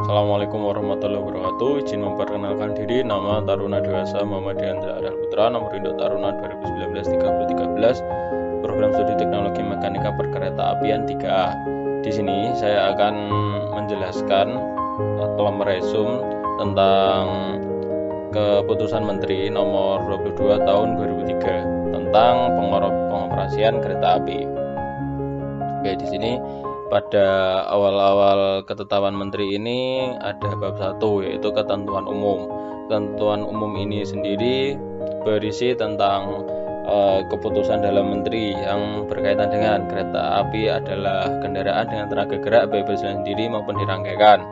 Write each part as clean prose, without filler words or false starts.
Assalamualaikum warahmatullahi wabarakatuh. Izin memperkenalkan diri, nama Taruna Dewasa Muhammadiyah Andra Putra, nomor induk Taruna 2019-3013, program studi teknologi mekanika perkereta apian 3A. Di sini saya akan menjelaskan atau meresum tentang keputusan Menteri nomor 22 tahun 2003 tentang pengoperasian kereta api. Oke, di sini pada awal-awal ketetapan Menteri ini ada bab 1, yaitu ketentuan umum. Ketentuan umum ini sendiri berisi tentang keputusan dalam Menteri yang berkaitan dengan kereta api adalah kendaraan dengan tenaga gerak baik berjalan sendiri maupun dirangkaikan.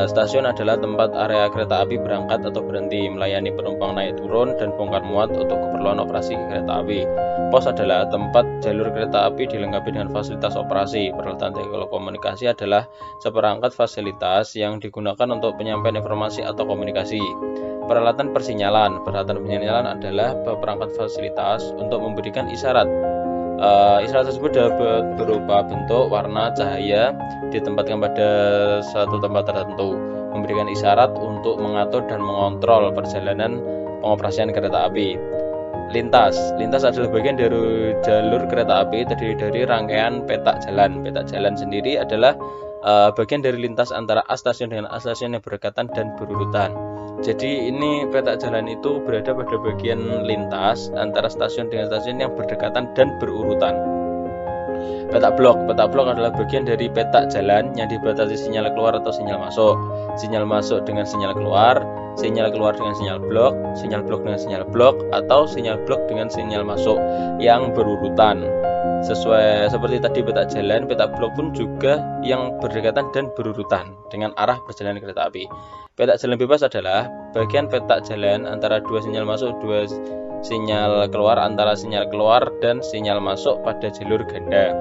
Stasiun adalah tempat area kereta api berangkat atau berhenti, melayani penumpang naik turun dan bongkar muat untuk keperluan operasi kereta api. Pos adalah tempat jalur kereta api dilengkapi dengan fasilitas operasi. Peralatan telekomunikasi adalah seperangkat fasilitas yang digunakan untuk penyampaian informasi atau komunikasi. Peralatan persinyalan adalah perangkat fasilitas untuk memberikan isyarat. Isyarat tersebut dapat berupa bentuk, warna, cahaya, ditempatkan pada suatu tempat tertentu, memberikan isyarat untuk mengatur dan mengontrol perjalanan pengoperasian kereta api. Lintas adalah bagian dari jalur kereta api, terdiri dari rangkaian petak jalan. Petak jalan sendiri adalah bagian dari lintas antara A stasiun dengan A stasiun yang berdekatan dan berurutan. Jadi ini petak jalan itu berada pada bagian lintas antara stasiun dengan stasiun yang berdekatan dan berurutan. Petak blok adalah bagian dari petak jalan yang dibatasi sinyal keluar atau sinyal masuk dengan sinyal keluar dengan sinyal blok dengan sinyal blok, atau sinyal blok dengan sinyal masuk yang berurutan. Seperti tadi petak jalan, petak blok pun juga yang berdekatan dan berurutan dengan arah perjalanan kereta api. Petak jalan bebas adalah bagian petak jalan antara dua sinyal masuk, dua sinyal keluar, antara sinyal keluar dan sinyal masuk pada jalur ganda.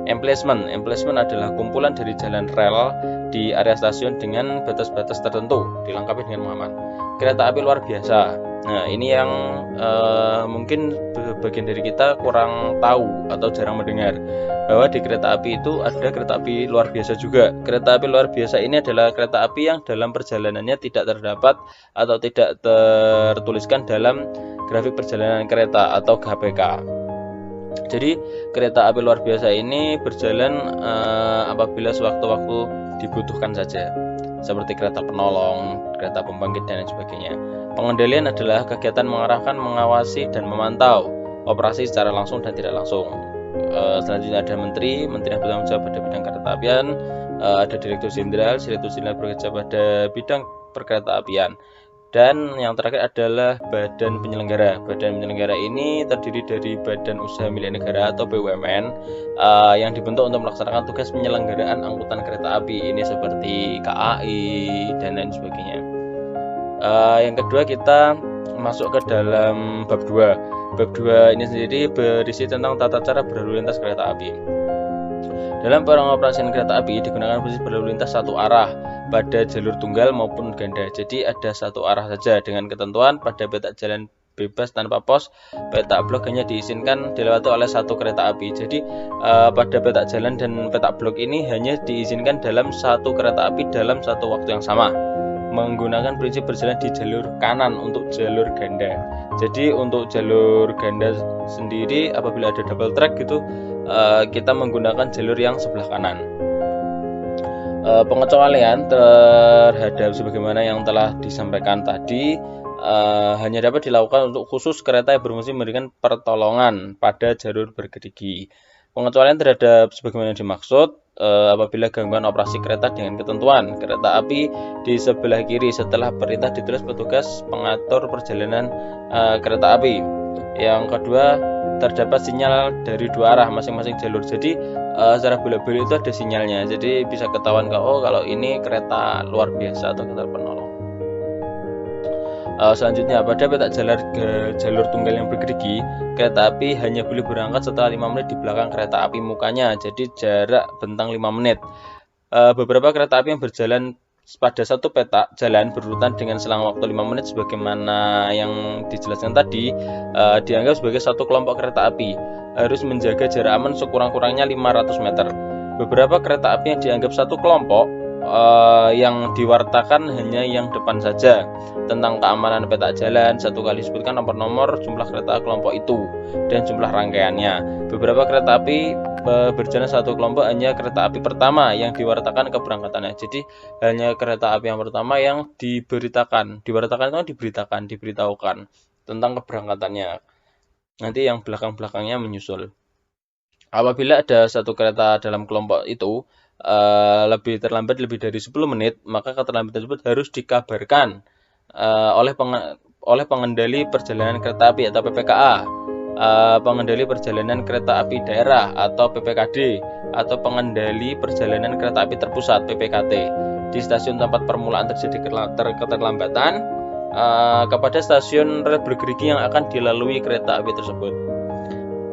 Emplacement adalah kumpulan dari jalan rel di area stasiun dengan batas-batas tertentu, dilengkapi dengan pengaman. Kereta api luar biasa. Nah, ini yang mungkin bagian dari kita kurang tahu atau jarang mendengar, bahwa di kereta api itu ada kereta api luar biasa juga. Kereta api luar biasa ini adalah kereta api yang dalam perjalanannya tidak terdapat atau tidak tertuliskan dalam grafik perjalanan kereta atau GPK. Jadi kereta api luar biasa ini berjalan apabila sewaktu-waktu dibutuhkan saja, seperti kereta penolong, kereta pembangkit, dan lain sebagainya. Pengendalian adalah kegiatan mengarahkan, mengawasi, dan memantau operasi secara langsung dan tidak langsung. Selanjutnya ada menteri yang bertanggung jawab pada bidang kereta apian, ada direktur jenderal bekerja pada bidang perkereta apian. Dan yang terakhir adalah badan penyelenggara. Badan penyelenggara ini terdiri dari Badan Usaha Milik Negara atau BUMN yang dibentuk untuk melaksanakan tugas penyelenggaraan angkutan kereta api. Ini seperti KAI dan lain sebagainya. Yang kedua, kita masuk ke dalam bab 2. Bab 2 ini sendiri berisi tentang tata cara berlalu lintas kereta api. Dalam pengoperasian kereta api digunakan prinsip berlalu lintas satu arah pada jalur tunggal maupun ganda. Jadi ada satu arah saja dengan ketentuan pada petak jalan bebas tanpa pos, petak blok hanya diizinkan dilewati oleh satu kereta api. Jadi pada petak jalan dan petak blok ini hanya diizinkan dalam satu kereta api dalam satu waktu yang sama, menggunakan prinsip berjalan di jalur kanan untuk jalur ganda. Jadi untuk jalur ganda sendiri apabila ada double track gitu, kita menggunakan jalur yang sebelah kanan. Pengecualian terhadap sebagaimana yang telah disampaikan tadi hanya dapat dilakukan untuk khusus kereta yang berfungsi memberikan pertolongan pada jalur bergerigi. Pengecualian terhadap sebagaimana dimaksud apabila gangguan operasi kereta dengan ketentuan kereta api di sebelah kiri setelah perintah ditulis petugas pengatur perjalanan kereta api. Yang kedua, terdapat sinyal dari dua arah masing-masing jalur. Jadi secara bolak-balik itu ada sinyalnya. Jadi bisa ketahuan kalau ini kereta luar biasa atau kereta penolong. Selanjutnya, pada petak jalur tunggal yang bergerigi, kereta api hanya boleh berangkat setelah 5 menit di belakang kereta api mukanya. Jadi jarak bentang 5 menit. Beberapa kereta api yang berjalan pada satu petak jalan berurutan dengan selang waktu 5 menit sebagaimana yang dijelaskan tadi, dianggap sebagai satu kelompok kereta api harus menjaga jarak aman sekurang-kurangnya 500 meter. Beberapa kereta api yang dianggap satu kelompok yang diwartakan hanya yang depan saja. Tentang keamanan peta jalan, satu kali sebutkan nomor-nomor, jumlah kereta kelompok itu, dan jumlah rangkaiannya. Beberapa kereta api berjalan satu kelompok hanya kereta api pertama yang diwartakan keberangkatannya. Jadi hanya kereta api yang pertama yang diberitakan itu diberitahukan tentang keberangkatannya. Nanti yang belakang-belakangnya menyusul. Apabila ada satu kereta dalam kelompok itu lebih terlambat lebih dari 10 menit, maka keterlambatan tersebut harus dikabarkan oleh pengendali perjalanan kereta api atau PPKA, pengendali perjalanan kereta api daerah atau PPKD, atau pengendali perjalanan kereta api terpusat PPKT di stasiun tempat permulaan terjadi keterlambatan kepada stasiun rel bergerigi yang akan dilalui kereta api tersebut.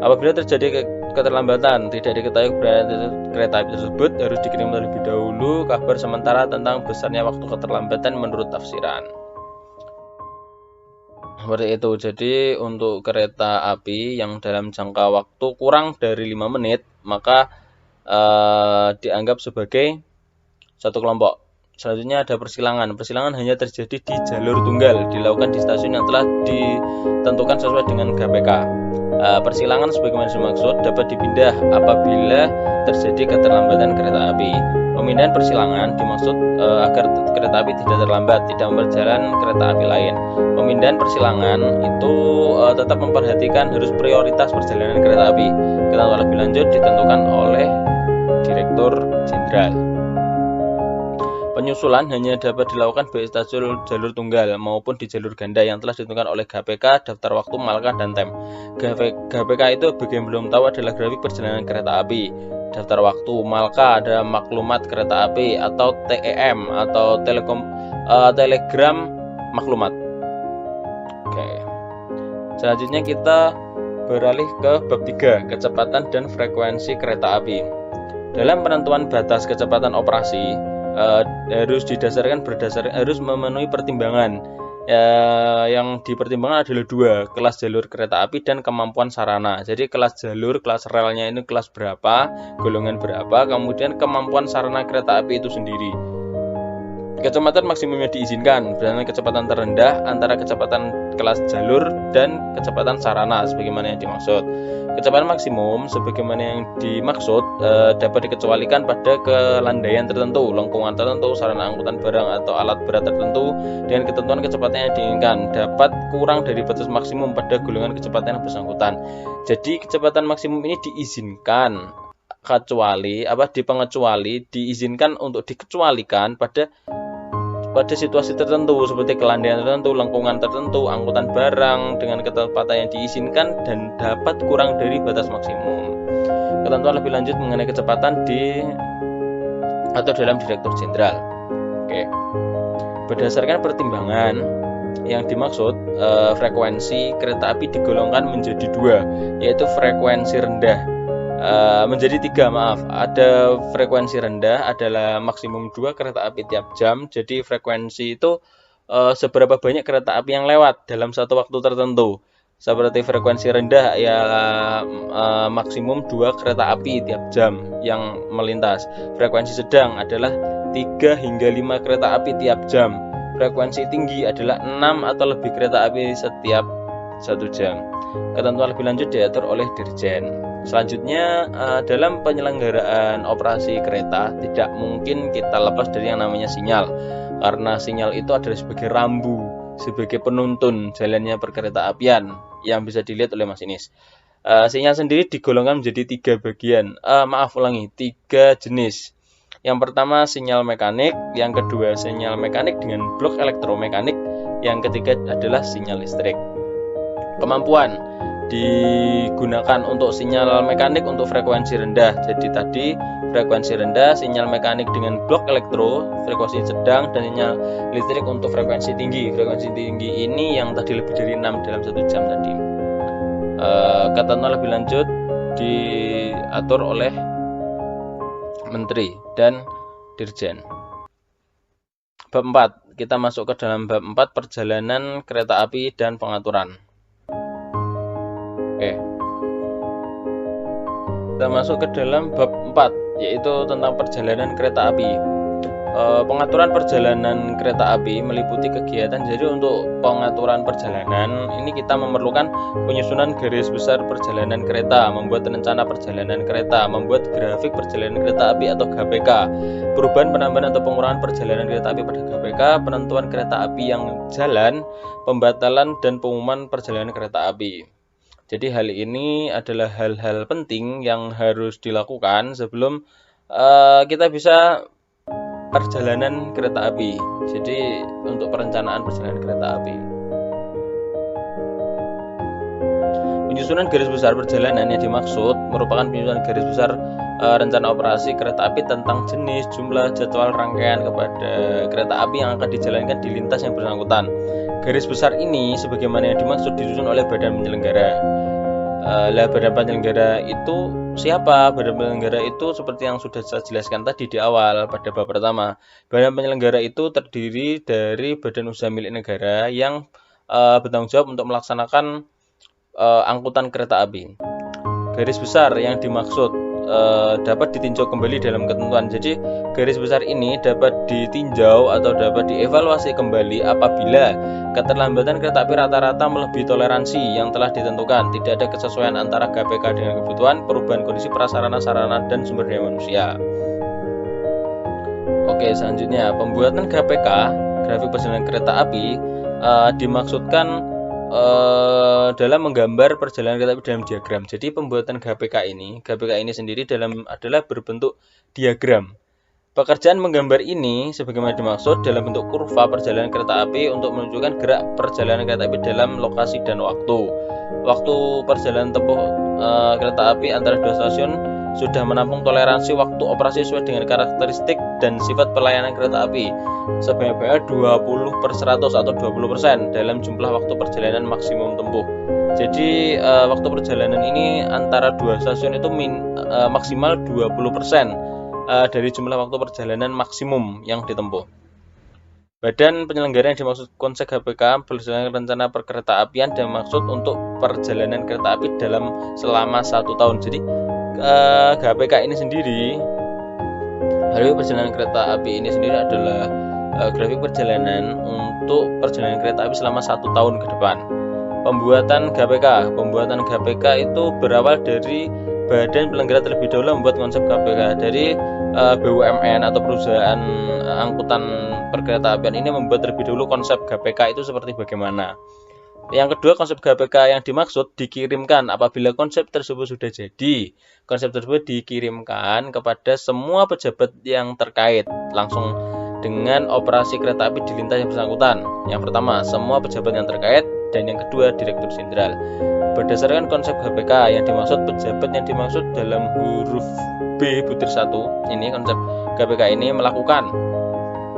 Apabila terjadi keterlambatan, tidak diketahui keberadaan kereta api tersebut, harus dikirim terlebih dahulu kabar sementara tentang besarnya waktu keterlambatan menurut tafsiran. Seperti itu. Jadi untuk kereta api yang dalam jangka waktu kurang dari 5 menit, maka dianggap sebagai satu kelompok. Selanjutnya ada persilangan. Persilangan hanya terjadi di jalur tunggal, dilakukan di stasiun yang telah ditentukan sesuai dengan GPK. Persilangan sebagaimana dimaksud dapat dipindah apabila terjadi keterlambatan kereta api. Pemindahan persilangan dimaksud agar kereta api tidak terlambat, tidak berjalan kereta api lain. Pemindahan persilangan itu tetap memperhatikan harus prioritas perjalanan kereta api. Ketentuan lebih lanjut ditentukan oleh Direktur Jenderal. Penyusulan hanya dapat dilakukan baik stasiun jalur tunggal maupun di jalur ganda yang telah ditentukan oleh GPK, daftar waktu, marka, dan tem. GPK itu bagi yang belum tahu adalah grafik perjalanan kereta api. Daftar waktu, marka ada maklumat kereta api atau TEM atau telegram maklumat. Oke. Selanjutnya kita beralih ke bab 3, kecepatan dan frekuensi kereta api. Dalam penentuan batas kecepatan operasi harus memenuhi pertimbangan. Yang dipertimbangkan adalah 2, kelas jalur kereta api dan kemampuan sarana. Jadi kelas jalur, kelas relnya ini kelas berapa, golongan berapa, kemudian kemampuan sarana kereta api itu sendiri. Kecepatan maksimumnya diizinkan berdasarkan kecepatan terendah antara kecepatan kelas jalur dan kecepatan sarana sebagaimana yang dimaksud. Kecepatan maksimum sebagaimana yang dimaksud dapat dikecualikan pada kelandaian tertentu, lengkungan tertentu, sarana angkutan barang atau alat berat tertentu dengan ketentuan kecepatan yang diinginkan, dapat kurang dari batas maksimum pada golongan kecepatan yang bersangkutan. Jadi kecepatan maksimum ini diizinkan diizinkan untuk dikecualikan pada situasi tertentu seperti kelandaian tertentu, lengkungan tertentu, angkutan barang dengan kecepatan yang diizinkan dan dapat kurang dari batas maksimum. Ketentuan lebih lanjut mengenai kecepatan dalam Direktur Jenderal. Oke. Berdasarkan pertimbangan yang dimaksud, frekuensi kereta api digolongkan menjadi 2, yaitu frekuensi rendah. Menjadi 3, maaf. Ada frekuensi rendah adalah maksimum 2 kereta api tiap jam. Jadi frekuensi itu seberapa banyak kereta api yang lewat dalam satu waktu tertentu. Seperti frekuensi rendah ya maksimum 2 kereta api tiap jam yang melintas. Frekuensi sedang adalah 3 hingga 5 kereta api tiap jam. Frekuensi tinggi adalah 6 atau lebih kereta api setiap 1 jam. Ketentuan lebih lanjut diatur oleh Dirjen. Selanjutnya, dalam penyelenggaraan operasi kereta tidak mungkin kita lepas dari yang namanya sinyal, karena sinyal itu adalah sebagai rambu, sebagai penuntun jalannya perkereta apian yang bisa dilihat oleh masinis. Sinyal sendiri digolongkan menjadi 3 bagian, 3 jenis. Yang pertama sinyal mekanik, yang kedua sinyal mekanik dengan blok elektromekanik, yang ketiga adalah sinyal listrik. Kemampuan digunakan untuk sinyal mekanik untuk frekuensi rendah. Jadi tadi frekuensi rendah, sinyal mekanik dengan blok elektro frekuensi sedang, dan sinyal listrik untuk frekuensi tinggi. Frekuensi tinggi ini yang tadi lebih dari 6 dalam 1 jam tadi. Ketentuan lebih lanjut diatur oleh Menteri dan Dirjen. Bab 4, kita masuk ke dalam bab 4, perjalanan kereta api dan pengaturan. Oke. Kita masuk ke dalam bab 4, yaitu tentang perjalanan kereta api. Pengaturan perjalanan kereta api meliputi kegiatan. Jadi untuk pengaturan perjalanan ini kita memerlukan penyusunan garis besar perjalanan kereta, membuat rencana perjalanan kereta, membuat grafik perjalanan kereta api atau GPK, perubahan, penambahan atau pengurangan perjalanan kereta api pada GPK, penentuan kereta api yang jalan, pembatalan dan pengumuman perjalanan kereta api. Jadi hal ini adalah hal-hal penting yang harus dilakukan sebelum kita bisa perjalanan kereta api. Jadi untuk perencanaan perjalanan kereta api, penyusunan garis besar perjalanan yang dimaksud merupakan penyusunan garis besar rencana operasi kereta api tentang jenis, jumlah, jadwal, rangkaian kepada kereta api yang akan dijalankan di lintas yang bersangkutan. Garis besar ini sebagaimana yang dimaksud disusun oleh badan penyelenggara. Badan penyelenggara itu siapa? Badan penyelenggara itu seperti yang sudah saya jelaskan tadi di awal pada bab pertama. Badan penyelenggara itu terdiri dari badan usaha milik negara yang bertanggung jawab untuk melaksanakan angkutan kereta api. Garis besar yang dimaksud dapat ditinjau kembali dalam ketentuan. Jadi garis besar ini dapat ditinjau atau dapat dievaluasi kembali apabila keterlambatan kereta api rata-rata melebihi toleransi yang telah ditentukan, tidak ada kesesuaian antara GPK dengan kebutuhan, perubahan kondisi prasarana, sarana, dan sumber daya manusia. Oke, selanjutnya pembuatan GPK, grafik perjalanan kereta api, dimaksudkan dalam menggambar perjalanan kereta api dalam diagram. Jadi pembuatan GPK ini sendiri adalah berbentuk diagram. Pekerjaan menggambar ini sebagaimana dimaksud dalam bentuk kurva perjalanan kereta api untuk menunjukkan gerak perjalanan kereta api dalam lokasi dan waktu. Waktu perjalanan tempuh kereta api antara dua stasiun sudah menampung toleransi waktu operasi sesuai dengan karakteristik dan sifat pelayanan kereta api sebanyak 20/100 atau 20% dalam jumlah waktu perjalanan maksimum tempuh. Jadi waktu perjalanan ini antara dua stasiun itu maksimal 20% dari jumlah waktu perjalanan maksimum yang ditempuh. Badan penyelenggara yang dimaksud konsep GPK berdasarkan rencana perkereta apian dan maksud untuk perjalanan kereta api selama 1 tahun. Jadi GPK ini sendiri, grafik perjalanan kereta api ini sendiri adalah grafik perjalanan untuk perjalanan kereta api selama 1 tahun ke depan. Pembuatan GPK itu berawal dari badan penyelenggara terlebih dahulu membuat konsep GPK. Dari BUMN atau perusahaan angkutan perkereta apian ini membuat terlebih dahulu konsep GPK itu seperti bagaimana. Yang kedua, konsep GPK yang dimaksud dikirimkan apabila konsep tersebut sudah jadi. Konsep tersebut dikirimkan kepada semua pejabat yang terkait langsung dengan operasi kereta api di lintas yang bersangkutan. Yang pertama, semua pejabat yang terkait, dan yang kedua, Direktur Jenderal. Berdasarkan konsep GPK yang dimaksud, pejabat yang dimaksud dalam huruf B butir 1, ini konsep GPK ini melakukan.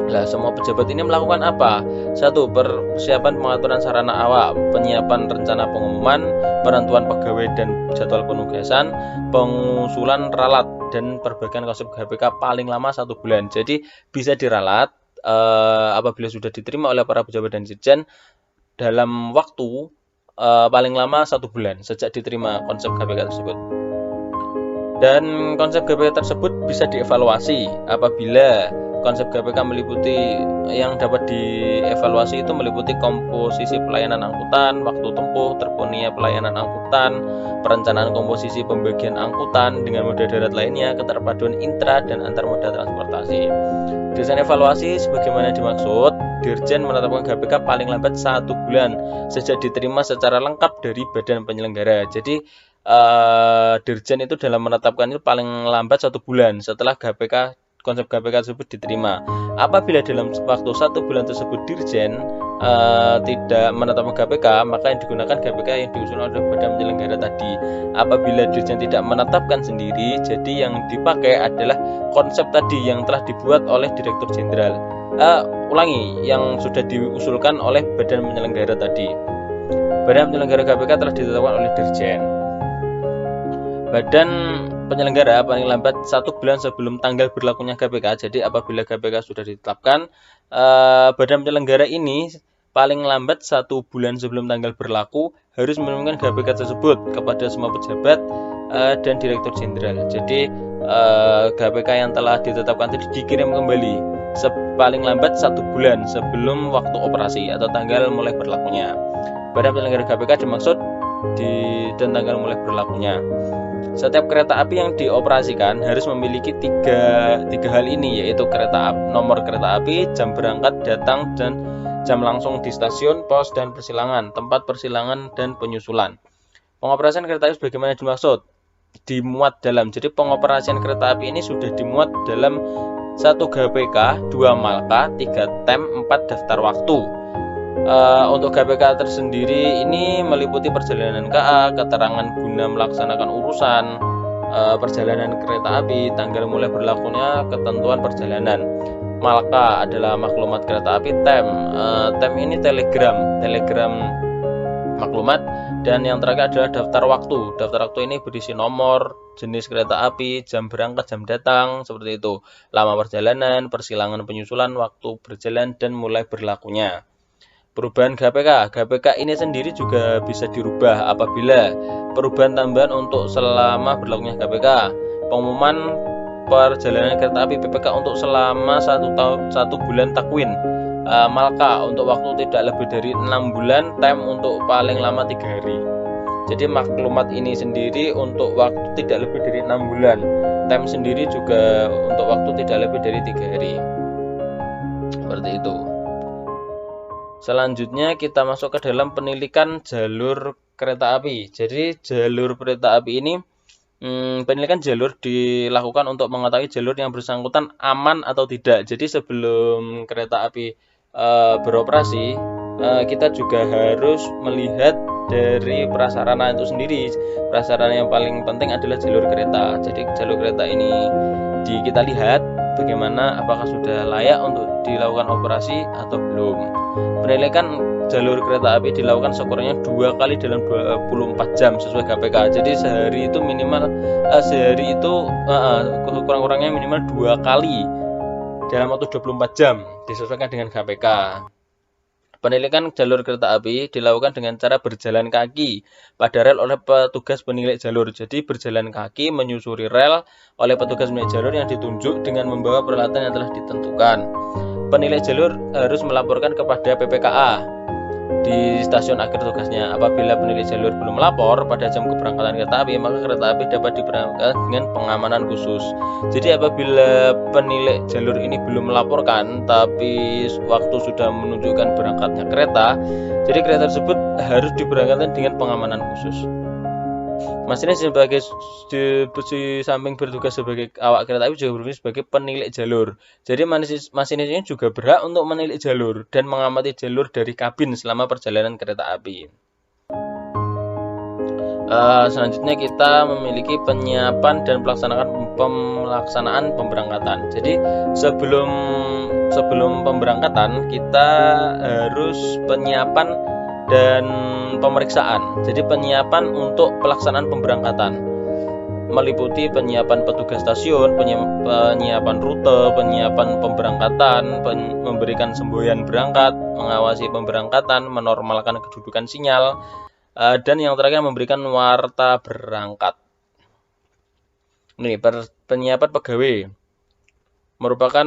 Semua pejabat ini melakukan apa? 1. Persiapan pengaturan sarana awak, penyiapan rencana pengumuman, penentuan pegawai dan jadwal penugasan, pengusulan ralat, dan perbaikan konsep GPK paling lama 1 bulan. Jadi bisa diralat apabila sudah diterima oleh para pejabat dan dirjen dalam waktu paling lama 1 bulan sejak diterima konsep GPK tersebut. Dan konsep GPK tersebut bisa dievaluasi apabila konsep GPK yang dapat dievaluasi itu meliputi komposisi pelayanan angkutan, waktu tempuh, terpenuhinya pelayanan angkutan, perencanaan komposisi pembagian angkutan dengan moda darat lainnya, keterpaduan intra dan antar moda transportasi. Desain evaluasi sebagaimana dimaksud, Dirjen menetapkan GPK paling lambat 1 bulan sejak diterima secara lengkap dari badan penyelenggara. Jadi Dirjen itu dalam menetapkan itu paling lambat 1 bulan setelah konsep GPK tersebut diterima. Apabila dalam waktu 1 bulan tersebut Dirjen tidak menetapkan GPK, maka yang digunakan GPK yang diusul oleh badan penyelenggara tadi. Apabila Dirjen tidak menetapkan sendiri, jadi yang dipakai adalah konsep tadi yang telah dibuat oleh Direktur Jenderal. Yang sudah diusulkan oleh badan penyelenggara tadi. Badan penyelenggara GPK telah ditetapkan oleh Dirjen. Badan penyelenggara paling lambat 1 bulan sebelum tanggal berlakunya GPK. Jadi apabila GPK sudah ditetapkan, badan penyelenggara ini paling lambat 1 bulan sebelum tanggal berlaku harus mengumumkan GPK tersebut kepada semua pejabat dan Direktur Jenderal. Jadi GPK yang telah ditetapkan itu dikirim kembali paling lambat 1 bulan sebelum waktu operasi atau tanggal mulai berlakunya. Pada penyelenggara GBK dimaksud dan tanggal mulai berlakunya. Setiap kereta api yang dioperasikan harus memiliki tiga hal ini, yaitu nomor kereta api, jam berangkat, datang, dan jam langsung di stasiun, pos, dan persilangan, tempat persilangan, dan penyusulan. Pengoperasian kereta api bagaimana dimaksud? Dimuat dalam. Jadi pengoperasian kereta api ini sudah dimuat dalam 1 GBK, 2 Malka, 3 TEM, 4 daftar waktu. Untuk GBK tersendiri ini meliputi perjalanan KA, keterangan guna melaksanakan urusan perjalanan kereta api, tanggal mulai berlakunya, ketentuan perjalanan. Malka adalah maklumat kereta api. TEM ini telegram maklumat. Dan yang terakhir adalah daftar waktu. Daftar waktu ini berisi nomor, jenis kereta api, jam berangkat, jam datang, seperti itu. Lama perjalanan, persilangan penyusulan, waktu berjalan, dan mulai berlakunya. Perubahan GBK ini sendiri juga bisa dirubah apabila perubahan tambahan untuk selama berlakunya GBK. Pengumuman perjalanan kereta api PPK untuk selama 1 bulan takwin. Malka untuk waktu tidak lebih dari 6 bulan, TEM untuk paling lama 3 hari. Jadi maklumat ini sendiri untuk waktu tidak lebih dari 6 bulan. TEM sendiri juga untuk waktu tidak lebih dari 3 hari. Seperti itu. Selanjutnya kita masuk ke dalam penilikan jalur kereta api. Jadi jalur kereta api ini penilikan jalur dilakukan untuk mengetahui jalur yang bersangkutan aman atau tidak. Jadi sebelum kereta api beroperasi, kita juga harus melihat dari prasarana itu sendiri. Prasarana yang paling penting adalah jalur kereta. Jadi jalur kereta ini kita lihat bagaimana, apakah sudah layak untuk dilakukan operasi atau belum. Penilikan jalur kereta api dilakukan sekurangnya 2 kali dalam 24 jam sesuai GBK. Jadi sehari itu minimal kurang-kurangnya minimal 2 kali dalam waktu 24 jam disesuaikan dengan GBK. Penilikan jalur kereta api dilakukan dengan cara berjalan kaki pada rel oleh petugas penilik jalur. Jadi berjalan kaki menyusuri rel oleh petugas penilik jalur yang ditunjuk dengan membawa peralatan yang telah ditentukan. Penilik jalur harus melaporkan kepada PPKA di stasiun akhir tugasnya. Apabila penilik jalur belum melapor pada jam keberangkatan kereta api, maka kereta api dapat diberangkatkan dengan pengamanan khusus. Jadi apabila penilik jalur ini belum melaporkan tapi waktu sudah menunjukkan berangkatnya kereta, jadi kereta tersebut harus diberangkatkan dengan pengamanan khusus. Masinis di samping bertugas sebagai awak kereta api juga berfungsi sebagai penilik jalur. Jadi masinis ini juga berhak untuk menilik jalur dan mengamati jalur dari kabin selama perjalanan kereta api. Selanjutnya kita memiliki penyiapan dan pelaksanaan pemberangkatan. Jadi sebelum pemberangkatan kita harus penyiapan dan pemeriksaan. Jadi penyiapan untuk pelaksanaan pemberangkatan meliputi penyiapan petugas stasiun, penyiapan rute, penyiapan pemberangkatan, memberikan semboyan berangkat, mengawasi pemberangkatan, menormalkan kedudukan sinyal, dan yang terakhir memberikan warta berangkat. Ini penyiapan pegawai merupakan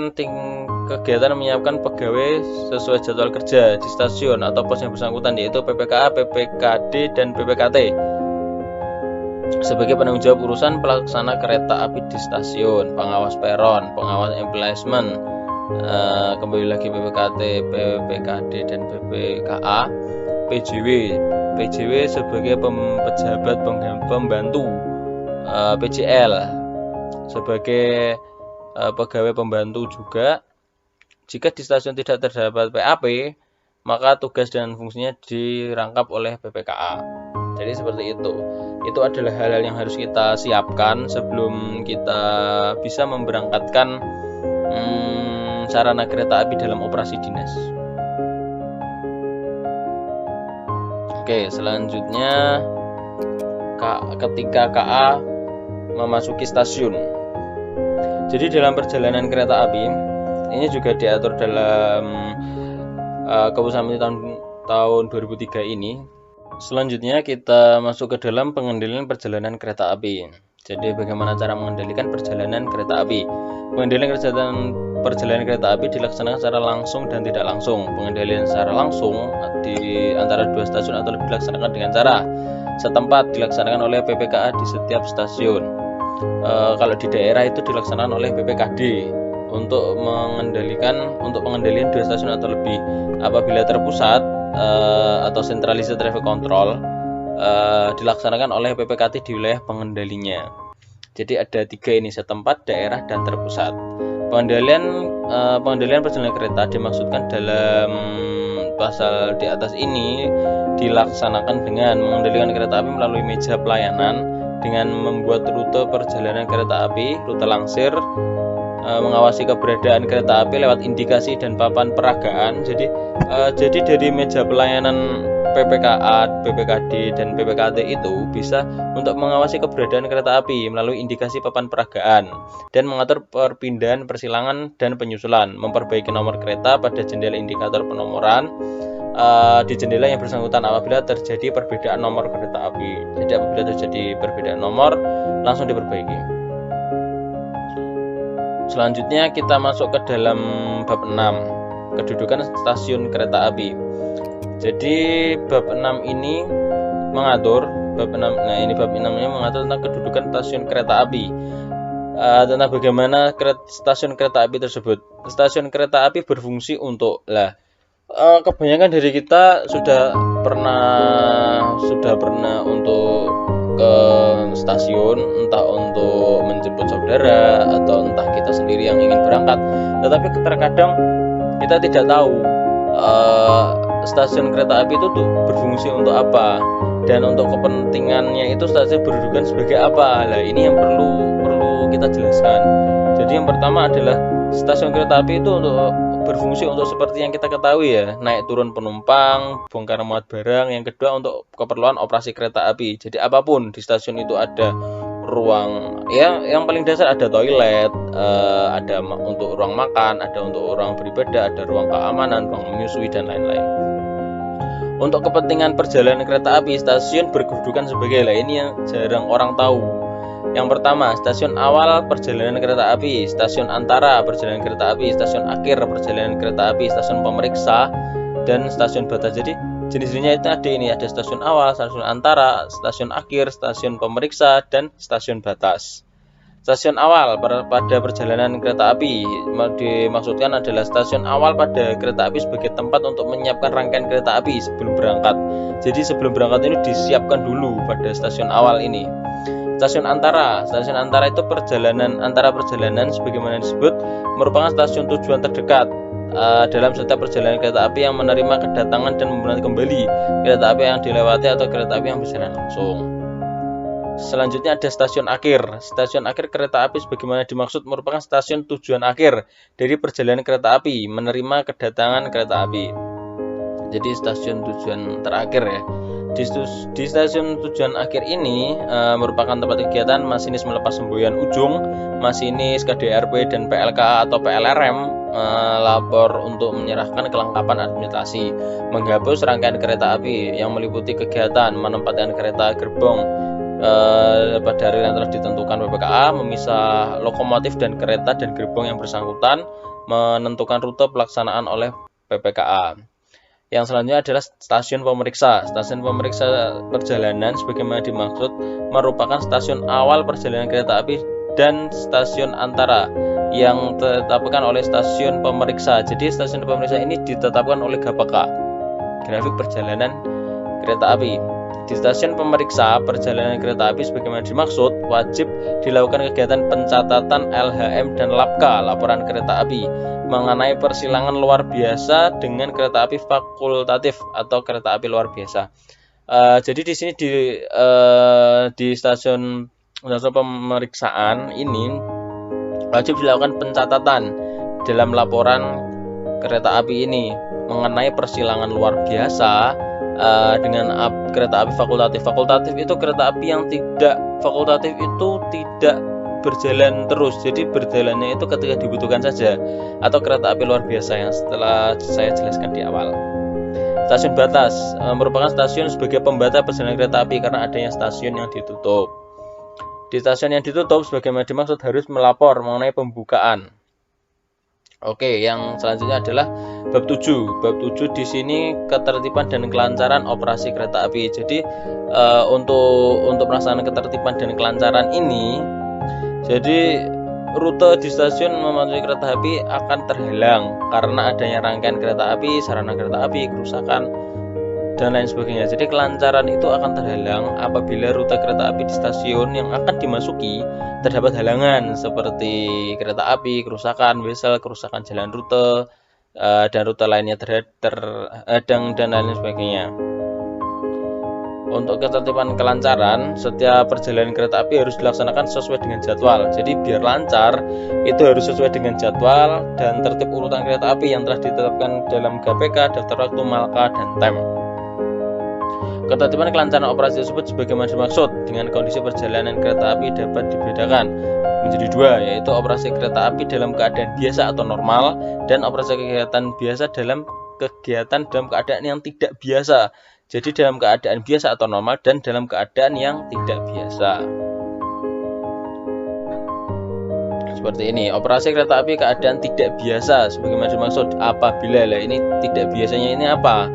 kegiatan menyiapkan pegawai sesuai jadwal kerja di stasiun atau pos yang bersangkutan, yaitu PPKA, PPKD, dan PPKT sebagai penanggung jawab urusan pelaksana kereta api di stasiun, pengawas peron, pengawas emplacement, kembali lagi PPKT, PPKD, dan PPKA, PJW sebagai pejabat pembantu, PJL sebagai pegawai pembantu juga. Jika di stasiun tidak terdapat PAP, maka tugas dan fungsinya dirangkap oleh PPKA. Jadi seperti itu. Itu adalah hal-hal yang harus kita siapkan sebelum kita bisa memberangkatkan sarana kereta api dalam operasi dinas. Oke, selanjutnya ketika KA memasuki stasiun. Jadi dalam perjalanan kereta api ini juga diatur dalam Keputusan Menteri tahun 2003 ini. Selanjutnya kita masuk ke dalam pengendalian perjalanan kereta api. Jadi bagaimana cara mengendalikan perjalanan kereta api? Pengendalian perjalanan kereta api dilaksanakan secara langsung dan tidak langsung. Pengendalian secara langsung di antara dua stasiun atau lebih dilaksanakan dengan cara setempat dilaksanakan oleh PPKA di setiap stasiun. Kalau di daerah itu dilaksanakan oleh PPKD untuk pengendalian dua stasiun atau lebih. Apabila terpusat atau Centralized Traffic Control dilaksanakan oleh PPKT di wilayah pengendalinya. Jadi ada 3 ini, setempat, daerah, dan terpusat. Pengendalian perjalanan kereta dimaksudkan dalam pasal di atas ini dilaksanakan dengan mengendalikan kereta api melalui meja pelayanan dengan membuat rute perjalanan kereta api, rute langsir, mengawasi keberadaan kereta api lewat indikasi dan papan peragaan. Jadi dari meja pelayanan PPKA, PPKD, dan PPKT itu bisa untuk mengawasi keberadaan kereta api melalui indikasi papan peragaan dan mengatur perpindahan, persilangan, dan penyusulan, memperbaiki nomor kereta pada jendela indikator penomoran di jendela yang bersangkutan apabila terjadi perbedaan nomor kereta api. Jadi apabila terjadi perbedaan nomor langsung diperbaiki. Selanjutnya kita masuk ke dalam bab 6, kedudukan stasiun kereta api. Jadi bab 6 ini mengatur bab 6 ini mengatur tentang kedudukan stasiun kereta api. Tentang bagaimana stasiun kereta api tersebut. Stasiun kereta api berfungsi untuk kebanyakan dari kita sudah pernah untuk ke stasiun, entah untuk menjemput saudara atau entah kita sendiri yang ingin berangkat. Tetapi terkadang kita tidak tahu stasiun kereta api itu tuh berfungsi untuk apa dan untuk kepentingannya itu stasiun berkedudukan sebagai apa. Nah, ini yang perlu kita jelaskan. Jadi yang pertama adalah stasiun kereta api itu berfungsi untuk seperti yang kita ketahui ya, naik turun penumpang, bongkar muat barang. Yang kedua untuk keperluan operasi kereta api. Jadi apapun di stasiun itu ada ruang, ya yang paling dasar ada toilet, ada untuk ruang makan, ada untuk ruang beribadah, ada ruang keamanan, ruang menyusui, dan lain-lain. Untuk kepentingan perjalanan kereta api, stasiun berkedudukan sebagai ini yang jarang orang tahu. Yang pertama, stasiun awal perjalanan kereta api, stasiun antara perjalanan kereta api, stasiun akhir perjalanan kereta api, stasiun pemeriksa, dan stasiun batas. Jadi jenis-jenisnya itu ada stasiun awal, stasiun antara, stasiun akhir, stasiun pemeriksa, dan stasiun batas. Stasiun awal pada perjalanan kereta api dimaksudkan adalah stasiun awal pada kereta api sebagai tempat untuk menyiapkan rangkaian kereta api sebelum berangkat. Jadi sebelum berangkat ini disiapkan dulu pada stasiun awal ini. Stasiun antara itu antara perjalanan sebagaimana disebut merupakan stasiun tujuan terdekat dalam setiap perjalanan kereta api yang menerima kedatangan dan memberangkatkan kembali kereta api yang dilewati atau kereta api yang berjalan langsung. Selanjutnya ada stasiun akhir. Stasiun akhir kereta api sebagaimana dimaksud merupakan stasiun tujuan akhir dari perjalanan kereta api menerima kedatangan kereta api. Jadi stasiun tujuan terakhir ya. Di stasiun tujuan akhir ini merupakan tempat kegiatan masinis melepas semboyan ujung, masinis KDRP dan PLKA atau PLRM lapor untuk menyerahkan kelengkapan administrasi, menghapus rangkaian kereta api yang meliputi kegiatan menempatkan kereta gerbong pada rel yang telah ditentukan PPKA, memisah lokomotif dan kereta dan gerbong yang bersangkutan, menentukan rute pelaksanaan oleh PPKA. Yang selanjutnya adalah stasiun pemeriksa. Stasiun pemeriksa perjalanan sebagaimana dimaksud merupakan stasiun awal perjalanan kereta api dan stasiun antara yang ditetapkan oleh stasiun pemeriksa. Jadi stasiun pemeriksa ini ditetapkan oleh GPK, Grafik Perjalanan Kereta Api. Di stasiun pemeriksa perjalanan kereta api sebagaimana dimaksud wajib dilakukan kegiatan pencatatan LHM dan LAPKA, laporan kereta api, mengenai persilangan luar biasa dengan kereta api fakultatif atau kereta api luar biasa. Jadi di sini di stasiun pemeriksaan ini wajib dilakukan pencatatan dalam laporan kereta api ini mengenai persilangan luar biasa dengan kereta api fakultatif. Fakultatif itu kereta api yang tidak fakultatif itu tidak berjalan terus, jadi berjalannya itu ketika dibutuhkan saja, atau kereta api luar biasa yang setelah saya jelaskan di awal. Stasiun batas merupakan stasiun sebagai pembatas perjalanan kereta api karena adanya stasiun yang ditutup. Di stasiun yang ditutup sebagaimana dimaksud harus melapor mengenai pembukaan Oke, yang selanjutnya adalah bab 7. Bab 7 di sini ketertiban dan kelancaran operasi kereta api. Jadi untuk melaksanakan ketertiban dan kelancaran ini, jadi rute di stasiun memasuki kereta api akan terhalang karena adanya rangkaian kereta api, sarana kereta api, kerusakan, dan lain sebagainya. Jadi kelancaran itu akan terhalang apabila rute kereta api di stasiun yang akan dimasuki terdapat halangan seperti kereta api, kerusakan wesel, kerusakan jalan rute, dan rute lainnya terhadang dan lain sebagainya. Untuk ketertiban kelancaran, setiap perjalanan kereta api harus dilaksanakan sesuai dengan jadwal. Jadi biar lancar, itu harus sesuai dengan jadwal dan tertib urutan kereta api yang telah ditetapkan dalam GPK, daftar waktu, Malaka, dan TEM. Ketertiban kelancaran operasi tersebut sebagaimana dimaksud dengan kondisi perjalanan kereta api dapat dibedakan menjadi dua, yaitu operasi kereta api dalam keadaan biasa atau normal dan operasi kegiatan biasa dalam keadaan yang tidak biasa. Jadi dalam keadaan biasa atau normal dan dalam keadaan yang tidak biasa. Seperti ini, operasi kereta api keadaan tidak biasa sebagaimana dimaksud apabila ini tidak biasanya ini apa?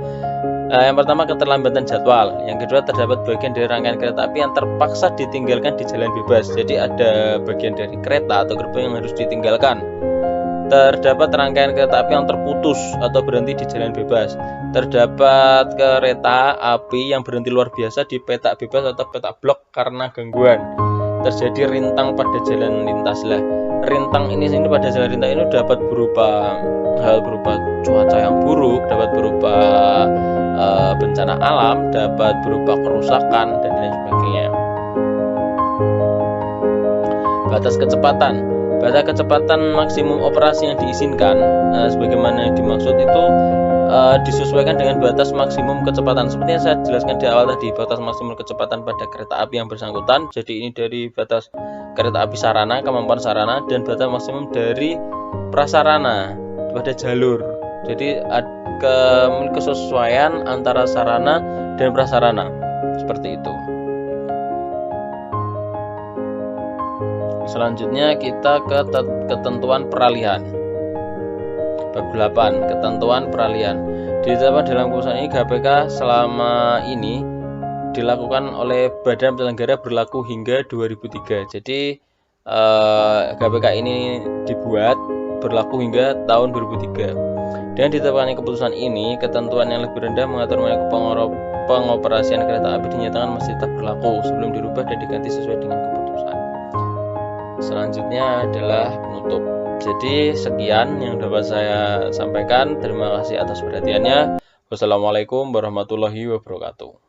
Yang pertama, keterlambatan jadwal. Yang kedua, terdapat bagian dari rangkaian kereta api yang terpaksa ditinggalkan di jalan bebas. Jadi ada bagian dari kereta atau gerbong yang harus ditinggalkan. Terdapat rangkaian kereta api yang terputus atau berhenti di jalan bebas. Terdapat kereta api yang berhenti luar biasa di petak bebas atau petak blok karena gangguan. Terjadi rintang pada jalan lintas. Rintang ini pada jalan rintang ini dapat berupa cuaca yang buruk, dapat berupa bencana alam, dapat berupa kerusakan dan lain sebagainya. Batas kecepatan. Batas kecepatan maksimum operasi yang diizinkan sebagaimana yang dimaksud itu disesuaikan dengan batas maksimum kecepatan. Seperti yang saya jelaskan di awal tadi, batas maksimum kecepatan pada kereta api yang bersangkutan. Jadi ini dari batas kereta api sarana, kemampuan sarana, dan batas maksimum dari prasarana pada jalur. Jadi kesesuaian antara sarana dan prasarana seperti itu. Selanjutnya kita ke ketentuan peralihan. Bab 8, ketentuan peralihan. Ditetapkan dalam keputusan ini GPK selama ini dilakukan oleh Badan Penyelenggara berlaku hingga 2003. Jadi GPK ini dibuat berlaku hingga tahun 2003. Dan ditetapkannya keputusan ini, ketentuan yang lebih rendah mengatur mengenai pengoperasian kereta api dinyatakan masih tetap berlaku sebelum dirubah dan diganti sesuai dengan keputusan. Selanjutnya adalah penutup. Jadi sekian yang dapat saya sampaikan. Terima kasih atas perhatiannya. Wassalamualaikum warahmatullahi wabarakatuh.